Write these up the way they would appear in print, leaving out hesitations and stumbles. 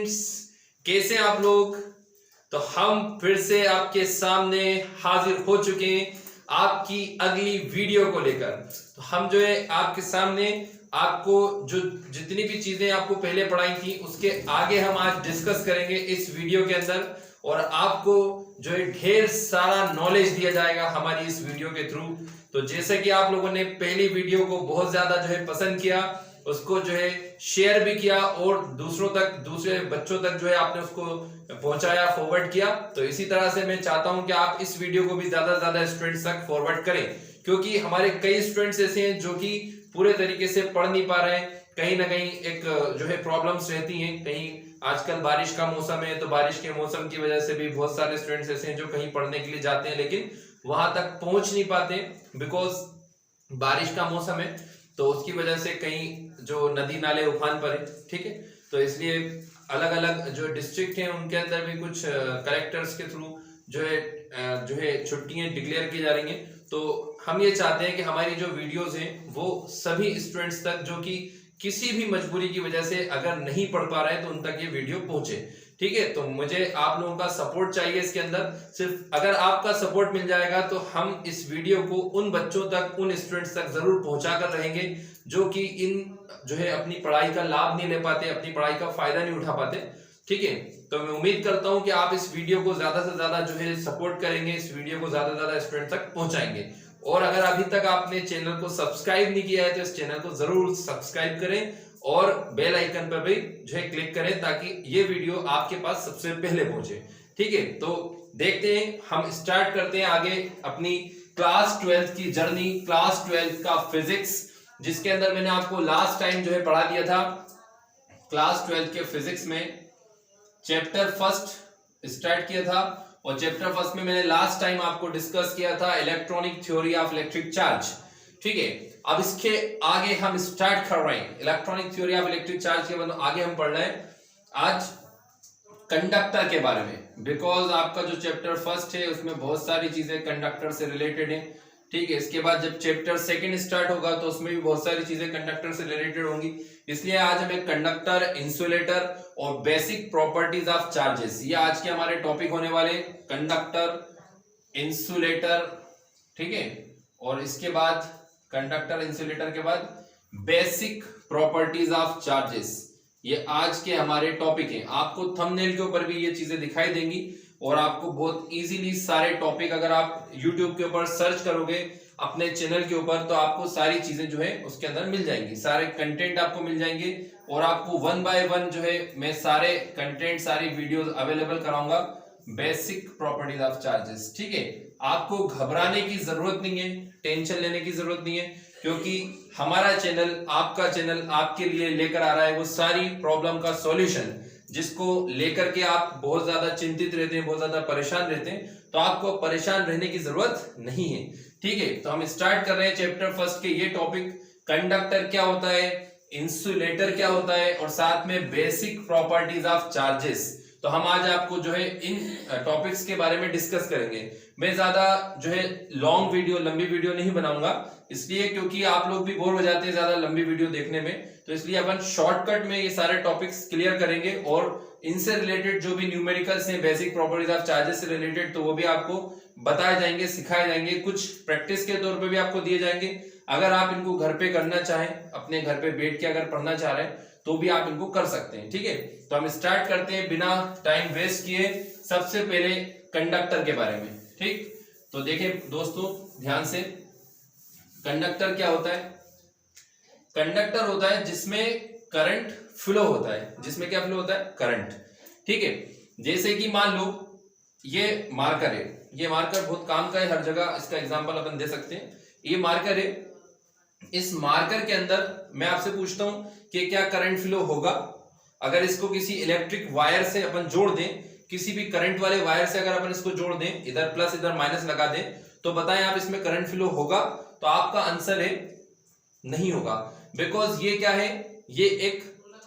Students, कैसे आप लोग। तो हम फिर से आपके सामने हाजिर हो चुके हैं आपकी अगली वीडियो को लेकर। तो हम जो है आपके सामने आपको जो जितनी भी चीजें आपको पहले पढ़ाई थी उसके आगे हम आज डिस्कस करेंगे इस वीडियो के अंदर, और आपको जो है ढेर सारा नॉलेज दिया जाएगा हमारी इस वीडियो के थ्रू। तो जैसे कि आप लोगों ने पहली वीडियो को बहुत ज्यादा जो है पसंद किया, उसको जो है शेयर भी किया और दूसरे बच्चों तक जो है आपने उसको पहुंचाया, फॉरवर्ड किया। तो इसी तरह से मैं चाहता हूं कि आप इस वीडियो को भी ज्यादा से ज्यादा स्टूडेंट्स तक फॉरवर्ड करें, क्योंकि हमारे कई स्टूडेंट्स ऐसे हैं जो कि पूरे तरीके से पढ़ नहीं पा रहे हैं। कहीं ना कहीं एक जो है प्रॉब्लम्स रहती हैं। कहीं आजकल बारिश का मौसम है, तो बारिश के मौसम की वजह से भी बहुत सारे स्टूडेंट्स ऐसे हैं जो कहीं पढ़ने के लिए जाते हैं लेकिन वहां तक पहुंच नहीं पाते, बिकॉज बारिश का मौसम है। तो उसकी वजह से कहीं जो नदी नाले उफान पर है, ठीक है। तो इसलिए अलग अलग जो डिस्ट्रिक्ट हैं उनके अंदर भी कुछ कलेक्टर्स के थ्रू जो है छुट्टियां डिक्लेयर की जा रही हैं। तो हम ये चाहते हैं कि हमारी जो वीडियोस हैं वो सभी स्टूडेंट्स तक जो कि किसी भी मजबूरी की वजह से अगर नहीं पढ़ पा रहे हैं तो उन तक ये वीडियो पहुंचे, ठीक है। तो मुझे आप लोगों का सपोर्ट चाहिए इसके अंदर। सिर्फ अगर आपका सपोर्ट मिल जाएगा तो हम इस वीडियो को उन बच्चों तक, उन स्टूडेंट्स तक जरूर पहुंचा कर रहेंगे जो कि इन जो है अपनी पढ़ाई का लाभ नहीं ले पाते, अपनी पढ़ाई का फायदा नहीं उठा पाते, ठीक है। तो मैं उम्मीद करता हूं कि आप इस वीडियो को ज्यादा से ज्यादा जो है सपोर्ट करेंगे, इस वीडियो को ज्यादा से ज्यादा स्टूडेंट तक पहुंचाएंगे। और अगर अभी तक आपने चैनल को सब्सक्राइब नहीं किया है तो इस चैनल को जरूर सब्सक्राइब करें और बेल आइकन पर भी जो है क्लिक करें ताकि ये वीडियो आपके पास सबसे पहले पहुंचे, ठीक है। तो देखते हैं, हम स्टार्ट करते हैं आगे अपनी क्लास 12 की जर्नी, क्लास 12 का फिजिक्स, जिसके अंदर मैंने आपको लास्ट टाइम जो है पढ़ा दिया था। क्लास 12 के फिजिक्स में चैप्टर फर्स्ट स्टार्ट किया था, और चैप्टर फर्स्ट में मैंने लास्ट टाइम आपको डिस्कस किया था electronic theory of electric charge, ठीक है। अब इसके आगे हम स्टार्ट कर रहे हैं electronic theory of electric charge के बाद आगे हम पढ़ रहे हैं आज कंडक्टर के बारे में, बिकॉज आपका जो चैप्टर फर्स्ट है उसमें बहुत सारी चीजें कंडक्टर से रिलेटेड है, ठीक है। इसके बाद जब चैप्टर सेकंड स्टार्ट होगा तो उसमें भी बहुत सारी चीजें कंडक्टर से रिलेटेड होंगी। इसलिए आज हमें कंडक्टर, इंसुलेटर और बेसिक प्रॉपर्टीज ऑफ चार्जेस, ये आज के हमारे टॉपिक होने वाले। कंडक्टर, इंसुलेटर, ठीक है, और इसके बाद कंडक्टर, इंसुलेटर के बाद बेसिक प्रॉपर्टीज ऑफ चार्जेस, ये आज के हमारे टॉपिक हैं। आपको थंबनेल के ऊपर भी ये चीजें दिखाई देंगी और आपको बहुत इजीली सारे टॉपिक, अगर आप YouTube के ऊपर सर्च करोगे अपने चैनल के ऊपर तो आपको सारी चीजें जो है उसके अंदर मिल जाएंगी, सारे कंटेंट आपको मिल जाएंगे और आपको 1 बाय 1 जो है मैं सारे कंटेंट, सारी वीडियोस अवेलेबल कराऊंगा बेसिक प्रॉपर्टीज ऑफ चार्जेस, ठीक है। आपको घबराने की जरूरत नहीं है, टेंशन लेने की जरूरत नहीं है, क्योंकि हमारा चैनल, आपका चैनल आपके लिए लेकर आ रहा है वो सारी प्रॉब्लम का सॉल्यूशन, जिसको लेकर के आप बहुत ज्यादा चिंतित रहते हैं, बहुत ज्यादा परेशान रहते हैं। तो आपको परेशान रहने की जरूरत नहीं है, ठीक है। तो हम स्टार्ट कर रहे हैं चैप्टर फर्स्ट के ये टॉपिक, कंडक्टर क्या होता है, इंसुलेटर क्या होता है और साथ में बेसिक प्रॉपर्टीज ऑफ चार्जेस। तो हम आज आपको जो है इन टॉपिक्स के बारे में डिस्कस करेंगे। मैं ज्यादा जो है लॉन्ग वीडियो, लंबी वीडियो नहीं बनाऊंगा, इसलिए क्योंकि आप लोग भी बोर हो जाते हैं ज्यादा लंबी वीडियो देखने में। तो इसलिए अपन शॉर्टकट में ये सारे टॉपिक्स क्लियर करेंगे और इनसे रिलेटेड जो भी न्यूमेरिकल्स हैं, बेसिक प्रॉपर्टीज ऑफ चार्जेस से रिलेटेड, तो वो भी आपको बताए जाएंगे, सिखाए जाएंगे, कुछ प्रैक्टिस के तौर पे भी आपको दिए जाएंगे। अगर आप इनको घर पे करना चाहें, अपने घर पे बैठ के अगर पढ़ना चाह रहे हैं तो भी आप इनको कर सकते हैं, ठीक है। तो हम स्टार्ट करते हैं बिना टाइम वेस्ट किए सबसे पहले कंडक्टर के बारे में, ठीक। तो देखें दोस्तों ध्यान से, कंडक्टर क्या होता है। कंडक्टर होता है जिसमें करंट फ्लो होता है, जिसमें क्या फ्लो होता है, करंट, ठीक है। जैसे कि मान लो ये मार्कर है, ये मार्कर बहुत काम का है, हर जगह इसका एग्जांपल अपन दे सकते हैं। ये मार्कर है, इस मार्कर के अंदर मैं आपसे पूछता हूं कि क्या करंट फ्लो होगा अगर इसको किसी इलेक्ट्रिक वायर से अपन जोड़ दें, किसी भी करंट वाले वायर से अगर अपन इसको जोड़ दें, इधर प्लस इधर माइनस लगा दें, तो बताएं आप इसमें करंट फ्लो होगा। तो आपका आंसर है नहीं होगा, बिकॉज ये क्या है, ये एक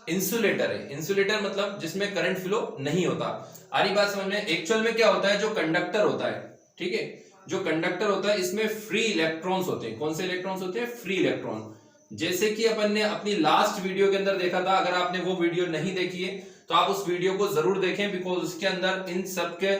इंसुलेटर है। इंसुलेटर मतलब जिसमें करंट फ्लो नहीं होता। आ रही बात समझ में। एक्चुअल में क्या होता है, जो कंडक्टर होता है, ठीक है, जो कंडक्टर होता है इसमें फ्री इलेक्ट्रॉन्स होते हैं। कौन से इलेक्ट्रॉन्स होते हैं, फ्री इलेक्ट्रॉन। जैसे कि अपन ने अपनी लास्ट वीडियो के अंदर देखा था, अगर आपने वो वीडियो नहीं देखी है तो आप उस वीडियो को जरूर देखें, बिकॉज उसके अंदर इन सब के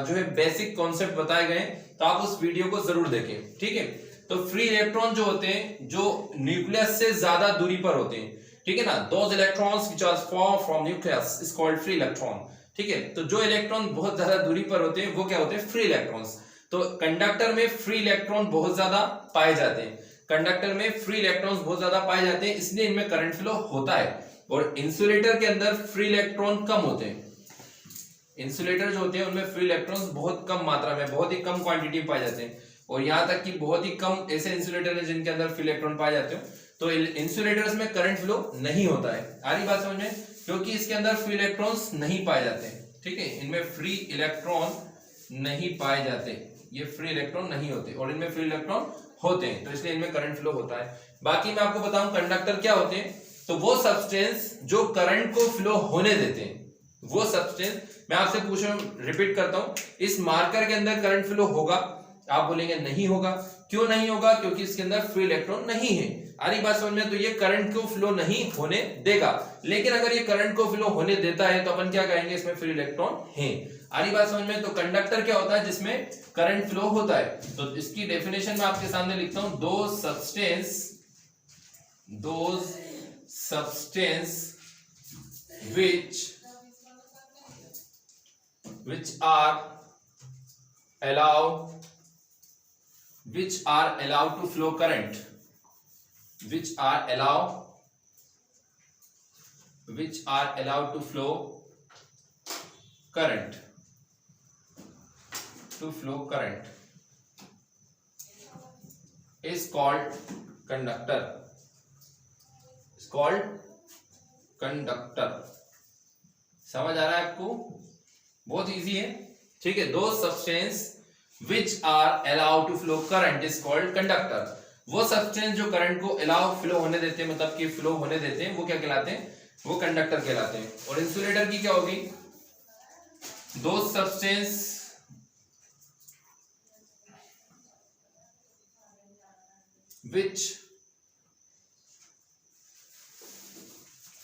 जो है बेसिक कॉन्सेप्ट बताए गए, तो आप उस वीडियो को जरूर देखें, ठीक है। तो फ्री इलेक्ट्रॉन जो होते हैं जो न्यूक्लियस से ज्यादा दूरी पर होते हैं, ठीक है ना, those electrons which are far from nucleus is called free electron, ठीक है। तो जो इलेक्ट्रॉन बहुत ज्यादा दूरी पर होते हैं वो क्या होते हैं, फ्री इलेक्ट्रॉन्स। तो कंडक्टर में फ्री इलेक्ट्रॉन बहुत ज्यादा पाए जाते हैं, कंडक्टर में फ्री इलेक्ट्रॉन्स बहुत ज्यादा पाए जाते हैं, इसलिए इनमें करंट फ्लो होता है। और इंसुलेटर के अंदर फ्री इलेक्ट्रॉन कम होते हैं, इंसुलेटर जो होते हैं उनमें फ्री इलेक्ट्रॉन्स बहुत कम मात्रा में, बहुत ही कम क्वांटिटी पाए जाते हैं। और यहां तक कि बहुत ही कम ऐसे इंसुलेटर हैं जिनके अंदर फ्री इलेक्ट्रॉन पाए जाते हो, तो इंसुलेटर्स में करंट फ्लो नहीं होता है। आ रही बात समझ में, क्योंकि इसके अंदर फ्री इलेक्ट्रॉन्स नहीं पाए जाते, ठीक है, इनमें फ्री इलेक्ट्रॉन नहीं पाए जाते, ये फ्री इलेक्ट्रॉन नहीं होते, और इनमें फ्री इलेक्ट्रॉन होते हैं, तो इसलिए इनमें करंट फ्लो होता है। बाकी मैं आपको बताऊं कंडक्टर क्या होते हैं, तो वो सब्सटेंस जो करंट को फ्लो होने देते हैं, वो सब्सटेंस। मैं आपसे पूछ रहा हूं, रिपीट करता हूं, इस मार्कर के अंदर करंट फ्लो होगा? आप बोलेंगे नहीं होगा। क्यों नहीं होगा? क्योंकि इसके अंदर फ्री इलेक्ट्रॉन नहीं है। आ रही बात समझ में, तो ये करंट को फ्लो नहीं होने देगा। लेकिन अगर ये करंट को फ्लो होने देता है तो अपन क्या कहेंगे, इसमें फ्री इलेक्ट्रॉन है। आ रही बात समझ में, तो कंडक्टर क्या होता है, जिसमें करंट फ्लो होता है। तो इसकी डेफिनेशन मैं आपके सामने लिखता हूं, दो substance which are allowed to flow current, which are allowed to flow current is called conductor, समझ आ रहा है आपको? बहुत इजी है, ठीक है। दो substance which are allowed to flow current is called conductor। वो सब्सटेंस जो करंट को अलाउ फ्लो होने देते हैं, मतलब कि फ्लो होने देते हैं, वो क्या कहलाते हैं, वो कंडक्टर कहलाते हैं। और इंसुलेटर की क्या होगी, दो सब्सटेंस which,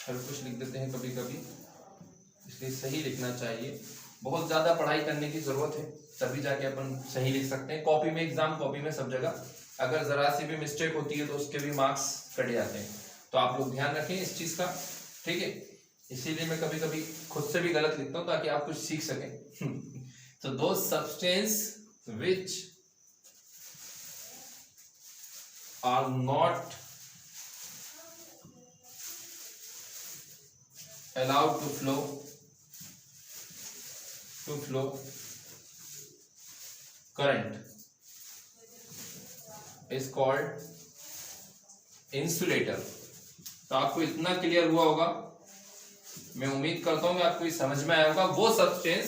हर कुछ लिख देते हैं कभी कभी, इसलिए सही लिखना चाहिए। बहुत ज्यादा पढ़ाई करने की जरूरत है, तभी जाके अपन सही लिख सकते हैं। कॉपी में, एग्जाम कॉपी में सब जगह अगर जरा सी भी मिस्टेक होती है तो उसके भी मार्क्स कट जाते हैं। तो आप लोग ध्यान रखें इस चीज का, ठीक है। इसीलिए मैं कभी कभी खुद से भी गलत लिखता हूं ताकि आप कुछ सीख सकें। तो दो substance which are not allowed to flow current is called insulator। तो आपको इतना क्लियर हुआ होगा, मैं उम्मीद करता हूं कि आपको ये समझ में आया होगा। वो सब्सटेंस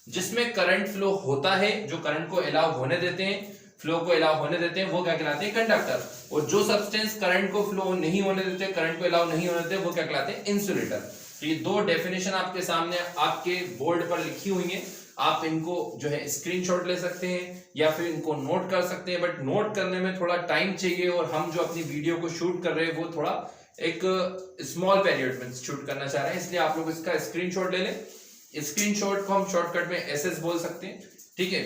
जिसमें करंट फ्लो होता है, जो करंट को अलाउ होने देते हैं, फ्लो को अलाउ होने देते हैं, वो क्या कहलाते हैं, कंडक्टर। और जो सब्सटेंस करंट को फ्लो नहीं होने देते, करंट को अलाउ नहीं होने देते, वो क्या कहलाते हैं, इंसुलेटर। तो ये दो डेफिनेशन आपके सामने आपके बोर्ड पर लिखी हुई है, आप इनको जो है स्क्रीनशॉट ले सकते हैं या फिर इनको नोट कर सकते हैं। बट नोट करने में थोड़ा टाइम चाहिए, और हम जो अपनी वीडियो को शूट कर रहे हैं वो थोड़ा एक स्मॉल पीरियड में शूट करना चाह रहे हैं, इसलिए आप लोग इसका स्क्रीनशॉट ले लें। स्क्रीनशॉट को हम शॉर्टकट में एसएस बोल सकते हैं, ठीक है।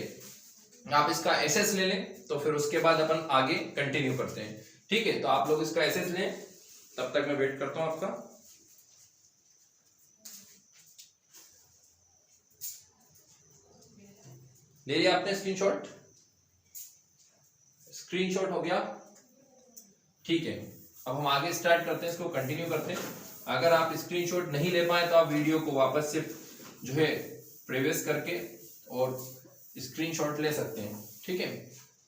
आप इसका एसएस ले लें, तो फिर उसके बाद अपन आगे कंटिन्यू करते हैं, ठीक है। तो आप लोग इसका एसएस लें, तब तक मैं वेट करता हूं आपका। ले लिया आपने स्क्रीनशॉट? स्क्रीनशॉट हो गया, ठीक है। अब हम आगे स्टार्ट करते हैं, इसको कंटिन्यू करते हैं। अगर आप स्क्रीनशॉट नहीं ले पाए तो आप वीडियो को वापस से जो है प्रीवियस करके और स्क्रीनशॉट ले सकते हैं, ठीक है।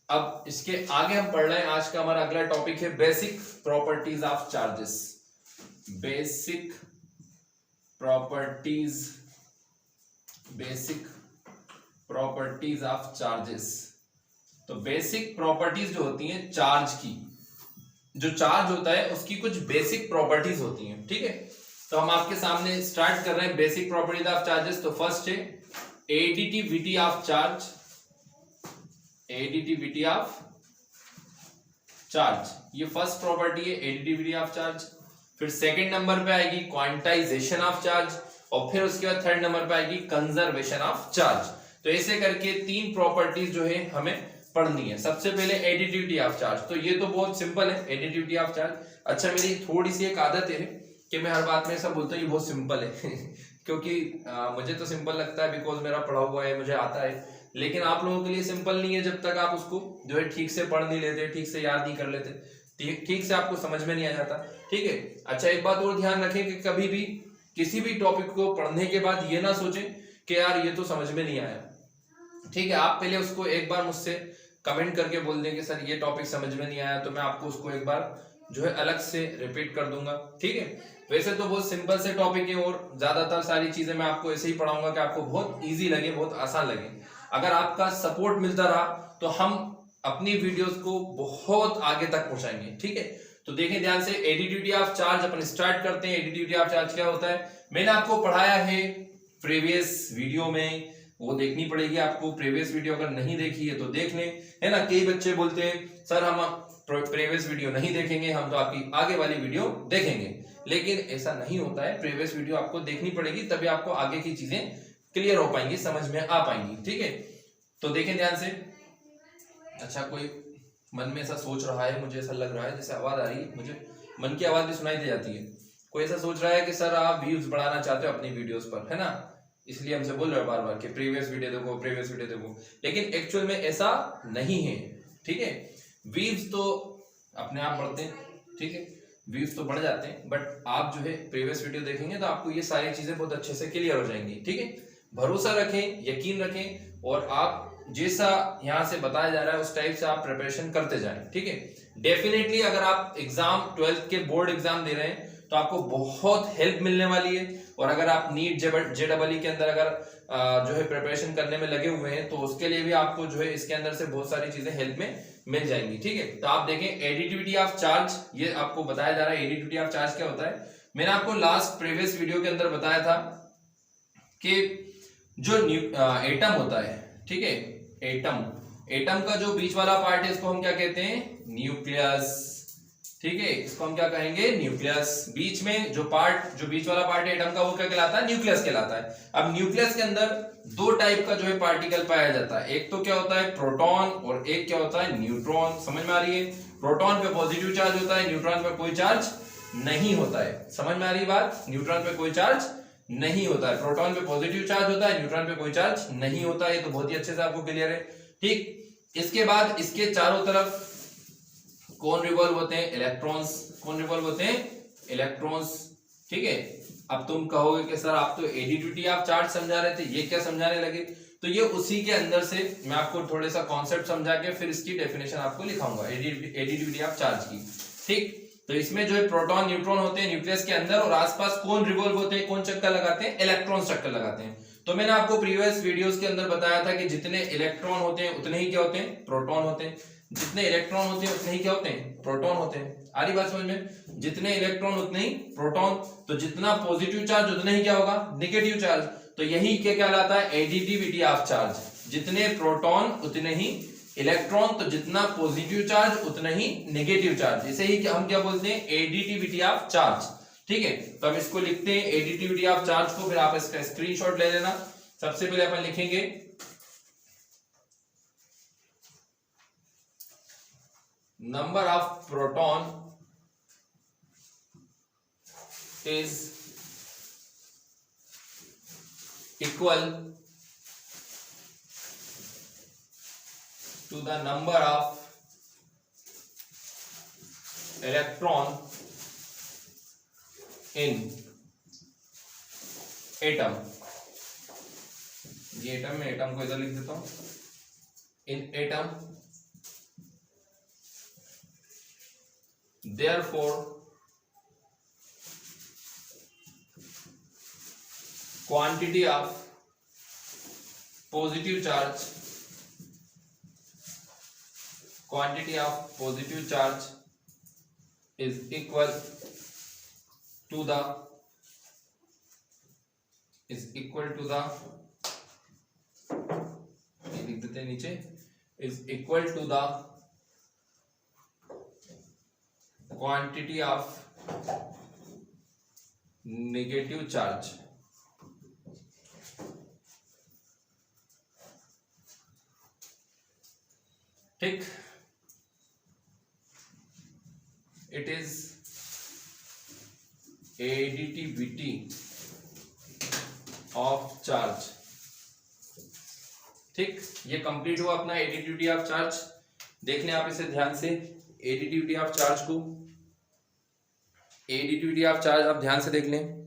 अब इसके आगे हम पढ़ रहे हैं, आज का हमारा अगला टॉपिक है basic properties of charges. Basic properties of charges. तो बेसिक प्रॉपर्टीज जो होती हैं चार्ज की, जो चार्ज होता है उसकी कुछ बेसिक प्रॉपर्टीज होती हैं, ठीक है। तो हम आपके सामने स्टार्ट कर रहे हैं बेसिक प्रॉपर्टीज ऑफ चार्जेस। तो फर्स्ट है additivity of charge, additivity of charge, ये फर्स्ट प्रॉपर्टी है, एडिटिविटी ऑफ चार्ज। फिर सेकंड नंबर पे आएगी क्वांटाइजेशन ऑफ चार्ज, और फिर उसके बाद थर्ड नंबर पे आएगी कंजर्वेशन ऑफ चार्ज। तो ऐसे करके 3 प्रॉपर्टीज जो है हमें पढ़नी है। सबसे पहले एडिटिविटी ऑफ चार्ज, तो ये तो बहुत सिंपल है, एडिटिविटी ऑफ चार्ज। अच्छा, मेरी थोड़ी सी एक आदत है कि मैं हर बात में ऐसा बोलता हूँ ये बहुत सिंपल है क्योंकि मुझे तो सिंपल लगता है बिकॉज मेरा पढ़ा हुआ है, मुझे आता है, लेकिन आप लोगों के लिए सिंपल नहीं है जब तक आप उसको जो है ठीक से पढ़ नहीं लेते, ठीक से याद नहीं कर लेते, ठीक से आपको समझ में नहीं आ जाता। ठीक है। अच्छा, एक बात और ध्यान रखें कि कभी भी किसी भी टॉपिक को पढ़ने के बाद ये ना सोचें कि यार ये तो समझ में नहीं आया। ठीक है, आप पहले उसको एक बार मुझसे कमेंट करके बोल दें कि सर ये टॉपिक समझ में नहीं आया, तो मैं आपको उसको एक बार जो है अलग से रिपीट कर दूंगा। ठीक है। वैसे तो बहुत सिंपल से टॉपिक है और ज्यादातर सारी चीजें मैं आपको ऐसे ही पढ़ाऊंगा कि आपको बहुत इजी लगे, बहुत आसान लगे। अगर आपका सपोर्ट मिलता रहा तो हम अपनी वीडियोस को बहुत आगे तक पहुंचाएंगे। ठीक है। तो देखें ध्यान से, additivity of charge upon start करते हैं। एडिटिविटी ऑफ चार्ज क्या होता है, मैंने आपको पढ़ाया है प्रीवियस वीडियो में, वो देखनी पड़ेगी आपको। प्रीवियस वीडियो अगर नहीं देखी है तो देख लें, है ना। कई बच्चे बोलते हैं सर हम प्रीवियस वीडियो नहीं देखेंगे, हम तो आपकी आगे वाली वीडियो देखेंगे, लेकिन ऐसा नहीं होता है। प्रीवियस वीडियो आपको देखनी पड़ेगी, तभी आपको आगे की चीजें क्लियर हो पाएंगी, समझ में आ पाएंगी। ठीक है। तो देखें ध्यान से। अच्छा, कोई मन में ऐसा सोच रहा है, मुझे ऐसा लग रहा है जैसे आवाज आ रही है, मुझे मन की आवाज भी सुनाई दे जाती है। कोई ऐसा सोच रहा है कि सर आप व्यूज बढ़ाना चाहते हो अपनी वीडियोस पर, है ना, इसलिए हमसे बोल रहे हो बार बार कि प्रीवियस वीडियो देखो, प्रीवियस वीडियो देखो, लेकिन एक्चुअल में ऐसा नहीं है। ठीक है। व्यूज तो अपने आप बढ़ते हैं, ठीक है, व्यूज तो बढ़ जाते हैं, बट आप जो है प्रीवियस वीडियो देखेंगे तो आपको ये सारी चीजें बहुत अच्छे से क्लियर हो जाएंगी। ठीक है। भरोसा रखें, यकीन रखें, और आप जैसा यहाँ से बताया जा रहा है उस टाइप से आप प्रिपरेशन करते जाएं। ठीक है। डेफिनेटली अगर आप एग्जाम 12th के बोर्ड एग्जाम दे रहे हैं तो आपको बहुत हेल्प मिलने वाली है, और अगर आप नीट जेडबलई के अंदर अगर जो है प्रिपरेशन करने में लगे हुए हैं तो उसके लिए भी आपको जो है इसके अंदर से बहुत सारी चीजें हेल्प में मिल जाएंगी। ठीक है। तो आप देखें एडिटिविटी ऑफ चार्ज, ये आपको बताया जा रहा है एडिटिविटी ऑफ चार्ज क्या होता है। मैंने आपको लास्ट प्रीवियस वीडियो के अंदर बताया था कि जो एटम होता है, ठीक है, एटम का जो बीच वाला पार्ट है इसको हम क्या कहते हैं, न्यूक्लियस। ठीक है, इसको हम क्या कहेंगे, न्यूक्लियस। बीच में जो बीच वाला पार्ट है एटम का, वो क्या कहलाता है, न्यूक्लियस कहलाता है। अब न्यूक्लियस के अंदर 2 टाइप का जो है पार्टिकल पाया जाता है, एक तो क्या होता है प्रोटॉन, और एक क्या होता है न्यूट्रॉन। समझ में आ रही है। प्रोटॉन पे पॉजिटिव चार्ज होता है, न्यूट्रॉन पे कोई चार्ज नहीं होता है। समझ में आ रही बात, न्यूट्रॉन पे कोई चार्ज नहीं होता है, प्रोटॉन पे पॉजिटिव चार्ज होता है, न्यूट्रॉन पे कोई चार्ज नहीं होता है। ये तो बहुत ही अच्छे से आपको क्लियर है। ठीक। इसके बाद इसके चारों तरफ कौन रिवॉल्व होते हैं, इलेक्ट्रॉन्स। कौन रिवॉल्व होते हैं, इलेक्ट्रॉन्स। ठीक है। अब तुम कहोगे कि सर आप तो एडिटिविटी ऑफ चार्ज समझा रहे थे, ये क्या समझाने लगे, तो ये उसी के अंदर से मैं आपको थोड़ा सा कॉन्सेप्ट समझा के फिर इसकी डेफिनेशन आपको लिखाऊंगा एडिटिविटी ऑफ चार्ज की। ठीक। तो इसमें जो है प्रोटॉन न्यूट्रॉन होते हैं न्यूक्लियस के अंदर, और आसपास कौन रिवॉल्व होते हैं, कौन चक्कर लगाते हैं, इलेक्ट्रॉन चक्कर लगाते हैं। तो मैंने आपको प्रीवियस वीडियोस के अंदर बताया था कि जितने इलेक्ट्रॉन होते हैं उतने ही क्या होते हैं, प्रोटॉन होते हैं। जितने इलेक्ट्रॉन होते हैं उतने ही क्या होते हैं, प्रोटॉन होते हैं। आ रही बात समझ में, जितने इलेक्ट्रॉन उतने ही प्रोटॉन। तो जितना पॉजिटिव चार्ज उतने ही क्या होगा, नेगेटिव चार्ज। तो यही क्या कहलाता है, एडिटिविटी ऑफ चार्ज। जितने प्रोटॉन उतने ही इलेक्ट्रॉन, तो जितना पॉजिटिव चार्ज उतना ही नेगेटिव चार्ज। इसे ही हम क्या बोलते हैं, एडिटिविटी ऑफ चार्ज। ठीक है। तो हम इसको लिखते हैं एडिटिविटी ऑफ चार्ज को, फिर आप इसका स्क्रीनशॉट ले लेना। सबसे पहले अपन लिखेंगे number of proton is equal to the number of electron in atom। ये एटम में, एटम को इधर लिख देता हूं, in atom, therefore quantity of positive charge is equal to the ये लिख देते हैं नीचे, is equal to the quantity of negative charge। ठीक, it is additivity of charge. ठीक, ये कंप्लीट हुआ अपना एडिटिविटी ऑफ चार्ज। देख लें आप इसे ध्यान से, एडिटिविटी ऑफ चार्ज को, एडिटिविटी ऑफ चार्ज आप ध्यान से देख लें।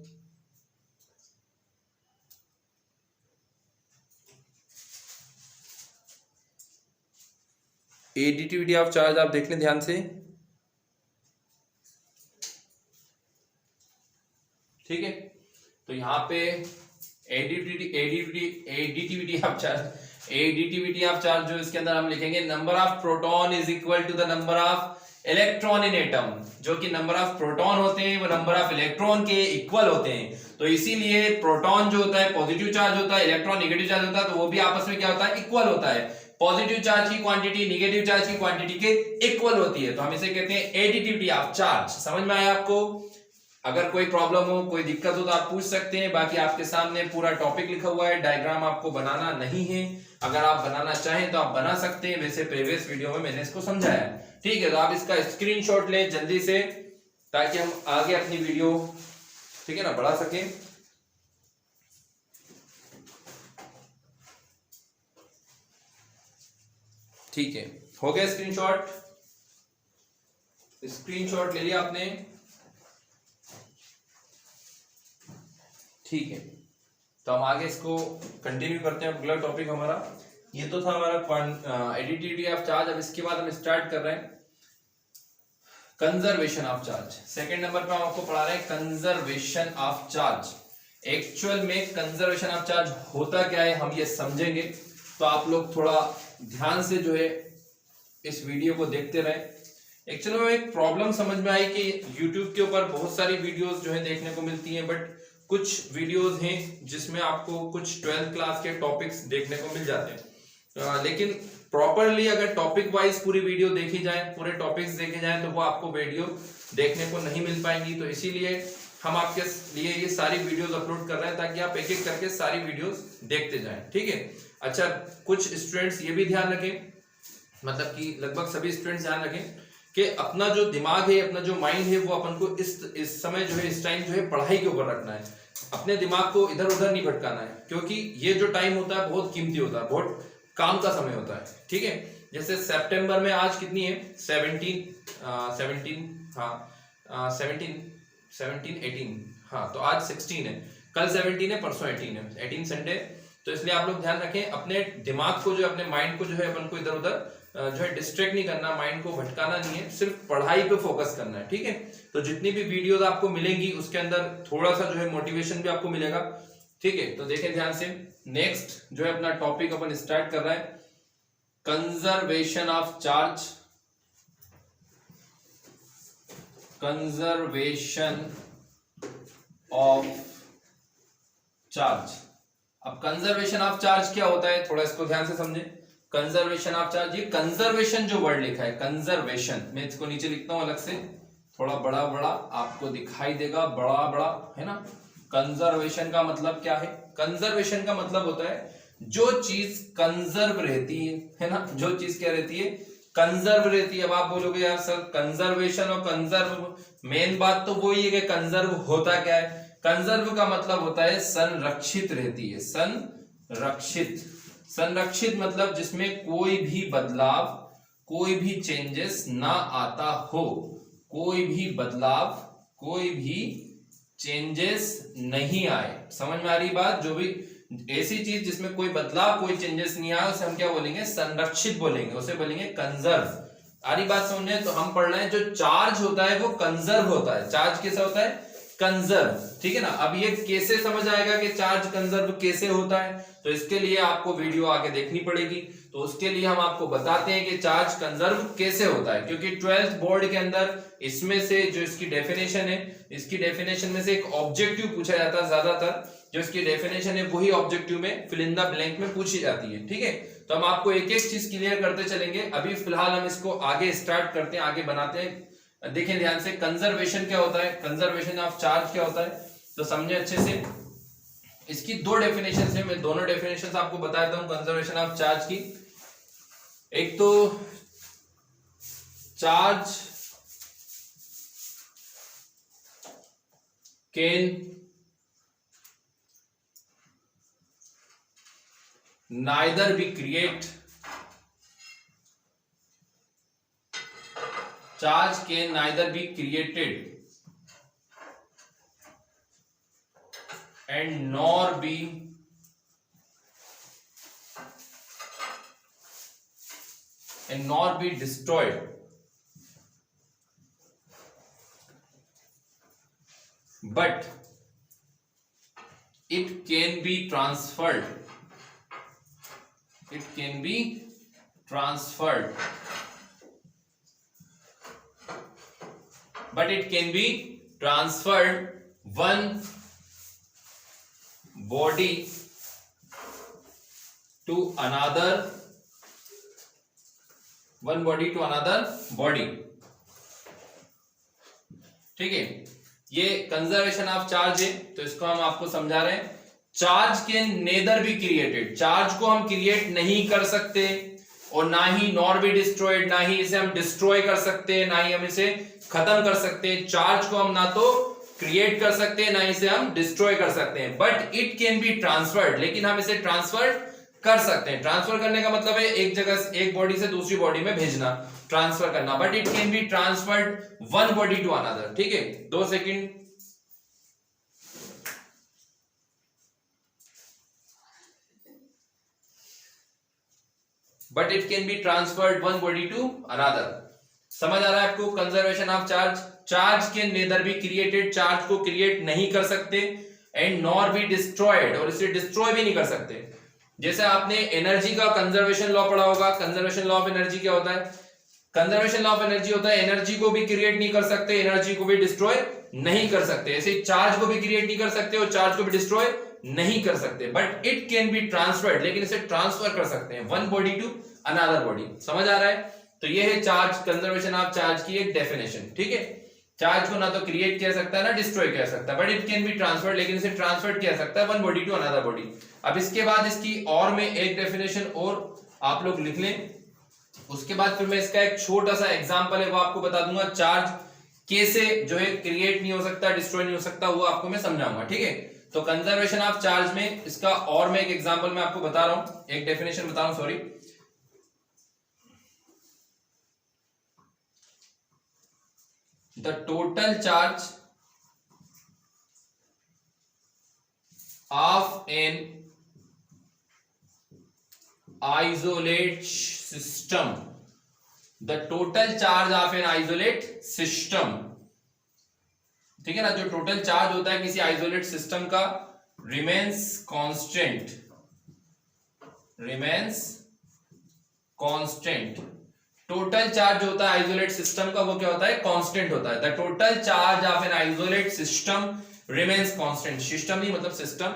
एडिटिविटी ऑफ चार्ज आप देख लें ध्यान से। ठीक है, तो यहां पे एडिटिविटी ऑफ चार्ज जो इसके अंदर हम लिखेंगे, number of proton is equal to the number of electron in atom. जो कि नंबर ऑफ प्रोटॉन होते हैं वो नंबर ऑफ इलेक्ट्रॉन के इक्वल होते हैं। तो इसीलिए प्रोटॉन जो होता है पॉजिटिव चार्ज होता है, इलेक्ट्रॉन नेगेटिव चार्ज होता है, तो वो भी आपस में क्या होता है, इक्वल होता है। पॉजिटिव चार्ज की क्वांटिटी नेगेटिव चार्ज की क्वांटिटी के इक्वल होती है, तो हम इसे कहते हैं एडिटिविटी ऑफ चार्ज। समझ में आया आपको? अगर कोई प्रॉब्लम हो, कोई दिक्कत हो तो आप पूछ सकते हैं। बाकी आपके सामने पूरा टॉपिक लिखा हुआ है, डायग्राम आपको बनाना नहीं है। अगर आप बनाना चाहें तो आप बना सकते हैं, वैसे प्रीवियस वीडियो में मैंने इसको समझाया। ठीक है, तो आप इसका स्क्रीनशॉट लें जल्दी से, ताकि हम आगे अपनी वीडियो, ठीक है ना, बढ़ा सकें। ठीक है, हो गया स्क्रीनशॉट? स्क्रीनशॉट ले लिया आपने? ठीक है, तो हम आगे इसको कंटिन्यू करते हैं। अगला टॉपिक हमारा ये तो था हमारा एडिटिविटी ऑफ चार्ज। अब इसके बाद हम स्टार्ट कर रहे हैं conservation of charge. Second number पे हम आपको पढ़ा रहे हैं कंजर्वेशन ऑफ चार्ज। एक्चुअल में कंजर्वेशन ऑफ चार्ज होता क्या है हम ये समझेंगे, तो आप लोग थोड़ा ध्यान से जो है इस वीडियो को देखते रहे। एक्चुअली में एक प्रॉब्लम समझ में आई कि YouTube के ऊपर बहुत सारी वीडियोस जो है देखने को मिलती हैं, बट कुछ वीडियोस हैं जिसमें आपको कुछ 12th क्लास के टॉपिक्स देखने को मिल जाते हैं, लेकिन प्रॉपरली अगर टॉपिक वाइज पूरी वीडियो देखी जाए, पूरे टॉपिक्स देखे जाए, तो वो आपको वीडियो देखने को नहीं मिल पाएंगी। तो इसीलिए हम आपके लिए ये सारी वीडियोस अपलोड कर रहे हैं, ताकि आप एक एक करके सारी वीडियोस देखते जाएं। ठीक है, अच्छा, कुछ स्टूडेंट्स ये भी ध्यान रखें, मतलब कि लगभग सभी स्टूडेंट्स ध्यान रखें कि अपना जो दिमाग है, अपना जो माइंड है, वो अपन को इस समय जो है, इस टाइम जो है पढ़ाई के ऊपर रखना है। अपने दिमाग को इधर उधर नहीं भटकाना है, क्योंकि ये जो टाइम होता है बहुत कीमती होता है, बहुत काम का समय होता है। ठीक है, जैसे सितंबर में आज कितनी है, 17 हाँ, तो आज 16 है, कल 17 है, परसों 18 है, 18 संडे। तो इसलिए आप लोग ध्यान रखें, अपने दिमाग को जो, अपने माइंड को जो है, अपन को इधर उधर जो है डिस्ट्रैक्ट नहीं करना, माइंड को भटकाना नहीं है, सिर्फ पढ़ाई पे फोकस करना है। ठीक है, तो जितनी भी वीडियोस आपको मिलेंगी उसके अंदर थोड़ा सा जो है मोटिवेशन भी आपको मिलेगा। ठीक है, तो देखें ध्यान से। नेक्स्ट जो है अपना टॉपिक अपन स्टार्ट कर रहे हैं, conservation of charge. Conservation of charge. अब कंजर्वेशन ऑफ चार्ज क्या होता है, थोड़ा इसको ध्यान से समझें। कंजर्वेशन ऑफ चार्ज, ये कंजर्वेशन जो वर्ड लिखा है, कंजर्वेशन, मैं इसको नीचे लिखता हूं अलग से, थोड़ा बड़ा बड़ा आपको दिखाई देगा, बड़ा बड़ा है ना। कंजर्वेशन का मतलब क्या है? कंजर्वेशन का मतलब होता है जो चीज कंजर्व रहती है ना, जो चीज क्या रहती है, कंजर्व रहती है। अब आप बोलोगे यार सर कंजर्वेशन और कंजर्व, मेन बात तो वही है कि कंजर्व होता क्या है। कंजर्व का मतलब होता है संरक्षित रहती है, संरक्षित। संरक्षित मतलब जिसमें कोई भी बदलाव, कोई भी चेंजेस ना आता हो, कोई भी बदलाव, कोई भी चेंजेस नहीं आए। समझ में आ रही बात? जो भी ऐसी चीज जिसमें कोई बदलाव, कोई चेंजेस नहीं आए, उसे हम क्या बोलेंगे, संरक्षित बोलेंगे, उसे बोलेंगे कंजर्व। आ रही बात समझने? तो हम पढ़ रहे हैं जो चार्ज होता है वो कंजर्व होता है। चार्ज कैसा होता है? कंजर्व। ठीक है ना। अब ये कैसे समझ आएगा कि चार्ज कंजर्व कैसे होता है, तो इसके लिए आपको वीडियो आगे देखनी पड़ेगी। तो उसके लिए हम आपको बताते हैं कि चार्ज कंजर्व कैसे होता है, क्योंकि 12th बोर्ड के अंदर इसमें से जो इसकी डेफिनेशन है, इसकी डेफिनेशन में से एक ऑब्जेक्टिव पूछा जाता है ज्यादातर, जो इसकी डेफिनेशन है वही ऑब्जेक्टिव में फिल इन द ब्लैंक में पूछी जाती है। ठीक है, तो हम आपको एक एक चीज क्लियर करते चलेंगे। अभी फिलहाल हम इसको आगे स्टार्ट करते हैं, आगे बनाते हैं। देखें ध्यान से, कंजर्वेशन क्या होता है, कंजर्वेशन ऑफ चार्ज क्या होता है, तो समझे अच्छे से। इसकी दो डेफिनेशन है, मैं दोनों डेफिनेशन आपको बता देता हूं कंजर्वेशन ऑफ चार्ज की। एक तो charge can neither be create charge can neither be created and nor be destroyed, but it can be transferred. It can be transferred, but it can be transferred one body to another body. ठीक है, ये conservation of charge है, तो इसको हम आपको समझा रहे हैं। Charge can neither be created, charge को हम क्रिएट नहीं कर सकते और ना ही नॉर बी डिस्ट्रॉयड, ना ही इसे हम डिस्ट्रॉय कर सकते हैं, ना ही हम इसे खत्म कर सकते हैं। चार्ज को हम ना तो क्रिएट कर सकते हैं, ना इसे हम डिस्ट्रॉय कर सकते हैं, but it can be transferred, लेकिन हम इसे ट्रांसफर कर सकते हैं। ट्रांसफर करने का मतलब है एक जगह से, एक बॉडी से दूसरी बॉडी में भेजना, ट्रांसफर करना, but it can be transferred one body to another. ठीक है, 2 second. But it can be transferred one body to another. समझ आ रहा है आपको? Conservation of charge, charge can neither be created, charge को क्रिएट नहीं कर सकते, एंड नॉर बी डिस्ट्रॉयड, और इसे डिस्ट्रॉय भी नहीं कर सकते। जैसे आपने एनर्जी का कंजर्वेशन लॉ पढ़ा होगा। कंजर्वेशन लॉ ऑफ एनर्जी क्या होता है? कंजर्वेशन लॉ ऑफ एनर्जी होता है एनर्जी को भी क्रिएट नहीं कर सकते, एनर्जी को भी डिस्ट्रॉय नहीं कर सकते। ऐसे चार्ज को भी क्रिएट नहीं कर सकते और चार्ज को भी डिस्ट्रॉय नहीं कर सकते, but it can be transferred, लेकिन इसे ट्रांसफर कर सकते हैं one body to another body. समझ आ रहा है? तो ये है चार्ज, कंजर्वेशन ऑफ चार्ज की एक डेफिनेशन। ठीक है, चार्ज को ना तो क्रिएट किया सकता है ना डिस्ट्रॉय किया सकता है, but it can be transferred, लेकिन इसे ट्रांसफर किया सकता है one body to another body. अब इसके बाद इसकी और में एक डेफिनेशन और आप लोग लिख लें, उसके बाद फिर मैं इसका एक छोटा सा एग्जांपल है वो आपको बता दूंगा। चार्ज कैसे जो है क्रिएट नहीं हो सकता, डिस्ट्रॉय नहीं हो सकता, वो आपको मैं समझाऊंगा। ठीक है, तो कंजर्वेशन ऑफ चार्ज में इसका और मैं एक एग्जांपल मैं आपको बता रहा हूं, एक डेफिनेशन बता रहा हूं, sorry. The total charge of an isolate system, the total charge of an isolate system, ठीक है ना, जो टोटल चार्ज होता है किसी आइसोलेट सिस्टम का, remains constant, टोटल चार्ज होता है आइसोलेट सिस्टम का, वो क्या होता है? कांस्टेंट होता है। The total charge of an isolate system remains constant. System नहीं मतलब सिस्टम,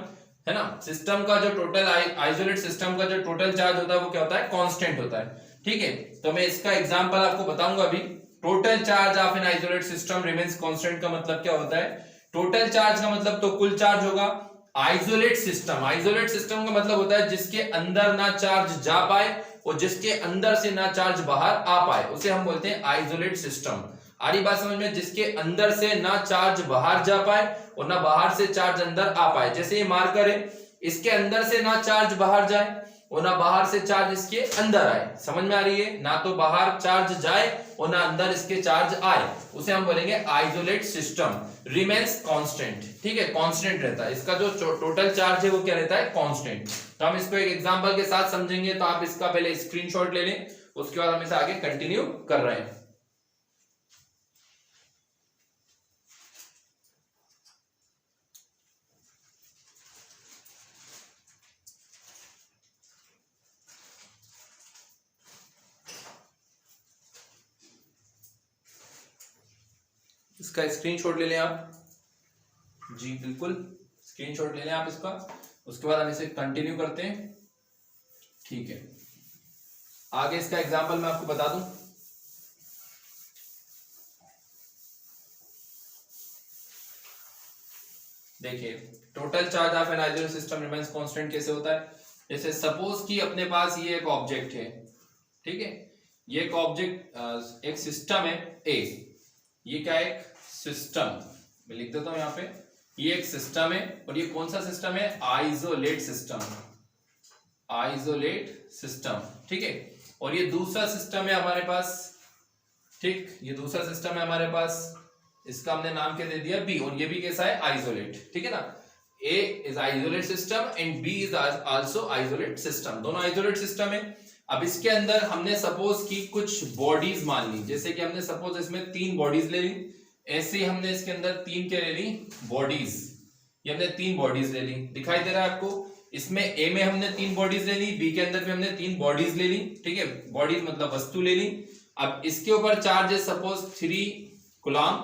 है ना, सिस्टम का जो टोटल आइसोलेट सिस्टम का जो टोटल चार्ज होता है वो क्या होता है? कांस्टेंट होता है। ठीक है, तो मैं इसका एग्जांपल आपको बताऊंगा अभी। Total charge of an isolate system remains constant का मतलब क्या होता है? टोटल चार्ज का मतलब तो कुल चार्ज होगा। आइसोलेट सिस्टम का मतलब होता है जिसके अंदर ना चार्ज जा पाए और जिसके अंदर से ना चार्ज बाहर आ पाए, उसे हम बोलते हैं आइसोलेट सिस्टम। आ रही बात समझ में? जिसके अंदर से ना चार्ज बाहर जा पाए और ना बाहर से चार्ज अंदर आ पाए। जैसे ये मार्कर है, इसके अंदर से ना चार्ज बाहर जाए और ना बाहर से चार्ज इसके अंदर आए। समझ में आ रही है? ना तो बाहर चार्ज जाए और ना अंदर इसके चार्ज आए, उसे हम बोलेंगे आइसोलेट सिस्टम। रिमेन्स कांस्टेंट, ठीक है, कांस्टेंट रहता है। इसका जो टोटल चार्ज है वो क्या रहता है? कांस्टेंट। तो हम इसको एक एग्जांपल के साथ समझेंगे, तो आप इसका पहले स्क्रीनशॉट ले लें, उसके बाद हम इसे आगे कंटिन्यू कर रहे हैं। इसका स्क्रीनशॉट ले लें आप। जी बिल्कुल, स्क्रीनशॉट ले लें आप इसका, उसके बाद हम इसे कंटिन्यू करते हैं। ठीक है, आगे इसका एग्जांपल मैं आपको बता दूं। देखिए, total charge of an isolate system remains constant कैसे होता है? जैसे सपोज कि अपने पास ये एक ऑब्जेक्ट है, ठीक है, ये एक ऑब्जेक्ट एक सिस्टम है ए, ये क्या है, एक सिस्टम, मैं लिख देता हूं यहाँ पे, ये एक सिस्टम है और ये कौन सा सिस्टम है, आइसोलेट सिस्टम, आइसोलेट सिस्टम, ठीक है। और ये दूसरा सिस्टम है हमारे पास, ठीक, ये दूसरा सिस्टम है हमारे पास, इसका हमने नाम क्या दे दिया, बी, और ये भी कैसा है, आइसोलेट, ठीक है ना। A is isolate system and B is also isolate system, दोनों आइसोलेट सिस्टम है। अब इसके अंदर हमने सपोज की कुछ बॉडीज मान ली, जैसे कि हमने सपोज इसमें 3 बॉडीज ले ली, ऐसे हमने इसके अंदर 3 क्या ले ली, बॉडीज, ये हमने 3 बॉडीज ले ली, दिखाई दे रहा है आपको। इसमें ए में हमने 3 बॉडीज ले ली, बी के अंदर भी हमने 3 बॉडीज ले ली, ठीक है, बॉडीज मतलब वस्तु ले ली। अब इसके ऊपर चार्ज है सपोज 3 कूलम,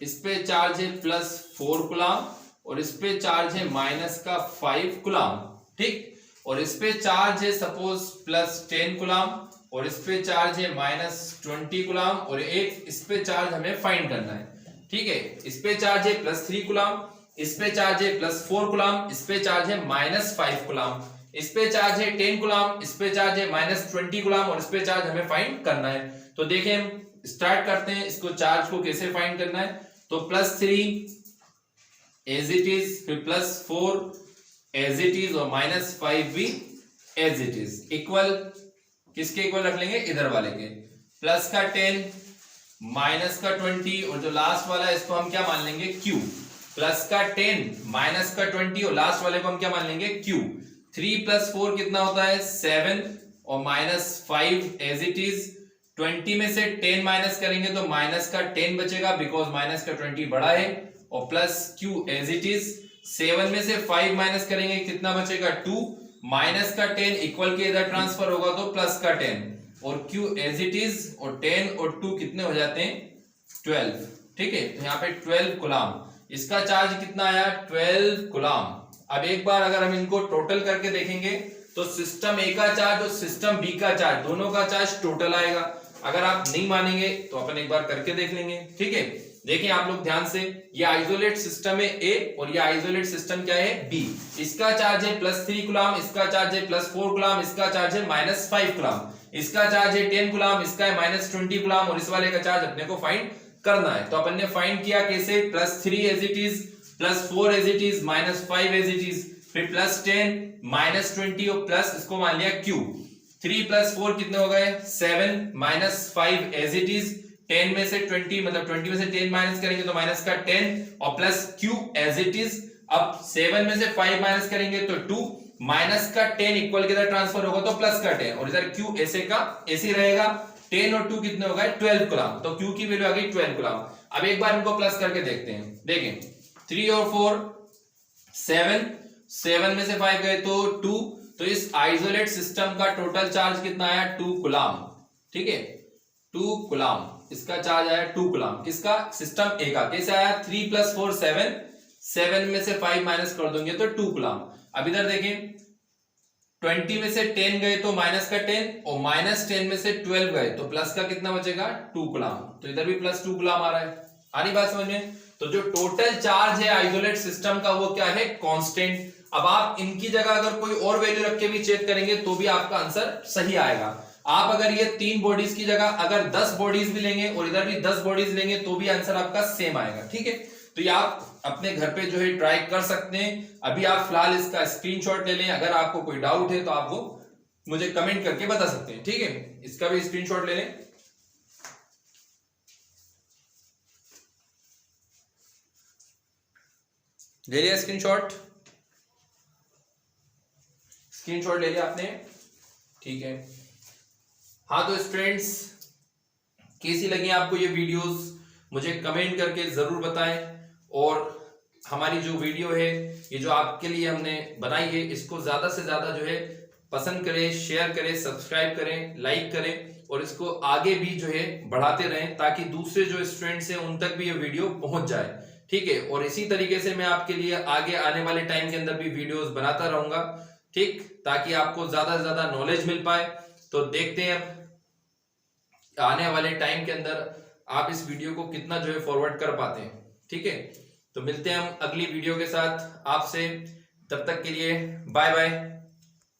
इस पे चार्ज है +4 कूलम, और इस पे चार्ज है -5 कूलम, ठीक, और इस पे चार्ज है सपोज +10 कूलम, और इस पे चार्ज है -20 कूलम, और एक इस पे चार्ज हमें फाइंड करना है, ठीक है। इस पे चार्ज है +3 कूलम, इस पे चार्ज है +4 कूलम, इस पे चार्ज है -5 कूलम, इस पे चार्ज है 10 कूलम, इस पे चार्ज है -20 कूलम, और इस पे चार्ज हमें फाइंड करना है। तो देखें हम स्टार्ट करते हैं, इसको चार्ज को कैसे फाइंड करना है। तो +3 एज इट इज, फिर +4 एज इट इज, और -5 भी एज इट इज, इक्वल, किसके इक्वल रख लेंगे, इधर वाले के, प्लस का 10 माइनस का 20, और जो लास्ट वाला है इसको हम क्या मान लेंगे, Q, प्लस का 10 माइनस का 20, और लास्ट वाले को हम क्या मान लेंगे, Q। 3 + 4 कितना होता है, 7, और -5 एज इट इज। 20 में से 10 माइनस करेंगे तो माइनस का 10 बचेगा, बिकॉज माइनस का 20 बड़ा है, और plus Q as it is. 7 में से 5 माइनस करेंगे कितना बचेगा, 2, माइनस का 10 इक्वल के इधर ट्रांसफर होगा तो प्लस का 10, और Q एज इट इज, और 10 और 2 कितने हो जाते हैं, 12, ठीक है। तो यहाँ पे 12 कूलम, इसका चार्ज कितना आया, 12 कूलम। अब एक बार अगर हम इनको टोटल करके देखेंगे तो सिस्टम ए का चार्ज और सिस्टम बी का चार्ज, दोनों का चार्ज टोटल आएगा। अगर आप नहीं मानेंगे तो अपन एक बार करके देख लेंगे, ठीक है। देखिए आप लोग ध्यान से, ये आइसोलेट सिस्टम है ए, और ये आइसोलेट सिस्टम क्या है, बी। इसका चार्ज है +3 कूलम, इसका चार्ज है +4 कूलम, इसका चार्ज है -5 कूलम, इसका चार्ज है 10 कूलम, इसका है -20 कूलम, और इस वाले का चार्ज अपने को फाइंड करना है। तो अपन ने फाइंड किया कैसे, +3 as it is, +4 as it is, -5 as it is, फिर +10 -20, और प्लस इसको मान लिया Q। 3 + 4 कितने हो गए, 7, -5 एज इट इज, 10 में से 20 मतलब 20 में से 10 माइनस करेंगे तो माइनस का 10, और plus Q as it is. अब 7 में से 5 माइनस करेंगे तो 2, माइनस का 10 इक्वल के इधर ट्रांसफर होगा तो प्लस का 10, और इधर Q ऐसे का ऐसे रहेगा। 10 और 2 कितने हो गए, 12 कूलम, तो Q की वैल्यू आ गई 12 कूलम। अब एक बार इनको प्लस करके देखते हैं, देखें 3 और 4 7, 7 में से 5 गए तो 2, तो इस आइसोलेट सिस्टम का टोटल चार्ज कितना आया, 2 कूलम, ठीक है, 2 कूलम, इसका चार्ज आया 2 कूलम, किसका, सिस्टम ए का। कैसे आया, 3 + 4 7, 7 में से 5 माइनस कर दोगे तो 2 कूलम। अब इधर देखें 20 में से 10 गए तो माइनस का 10, और -10 में से 12 गए तो प्लस का कितना बचेगा, 2 कूलम, तो इधर भी +2 कूलम आ रहा है। आ रही बात समझ में। तो जो टोटल चार्ज है आइसोलेट सिस्टम का वो क्या है, कांस्टेंट। अब आप इनकी जगह अगर कोई और वैल्यू रख के भी चेक करेंगे तो भी आपका आंसर सही आएगा। आप अगर ये 3 बॉडीज की जगह अगर 10 बॉडीज भी लेंगे और इधर भी 10 बॉडीज लेंगे तो भी आंसर आपका सेम आएगा, ठीक है। तो ये आप अपने घर पे जो है ट्राई कर सकते हैं। अभी आप फिलहाल इसका स्क्रीनशॉट ले लें, अगर आपको कोई डाउट है तो आप वो मुझे कमेंट करके बता सकते हैं, ठीक है। इसका भी स्क्रीनशॉट ले लें। ले लिया स्क्रीनशॉट, स्क्रीनशॉट ले लिया आपने, ठीक है। हाँ तो स्टूडेंट्स, कैसी लगी आपको ये वीडियोस, मुझे कमेंट करके जरूर बताएं। और हमारी जो वीडियो है ये जो आपके लिए हमने बनाई है, इसको ज्यादा से ज्यादा जो है पसंद करें, शेयर करें, सब्सक्राइब करें, लाइक करें, और इसको आगे भी जो है बढ़ाते रहें ताकि दूसरे जो स्टूडेंट्स हैं उन तक भी ये वीडियो पहुंच जाए, ठीक है। और इसी तरीके से मैं आपके लिए आगे आने वाले टाइम के अंदर भी वीडियोस बनाता रहूंगा, ठीक, ताकि आपको ज्यादा से ज्यादा नॉलेज मिल पाए। तो देखते हैं अब आने वाले टाइम के अंदर आप इस वीडियो को कितना जो है फॉरवर्ड कर पाते हैं, ठीक है। तो मिलते हैं हम अगली वीडियो के साथ आपसे, तब तक के लिए बाय बाय।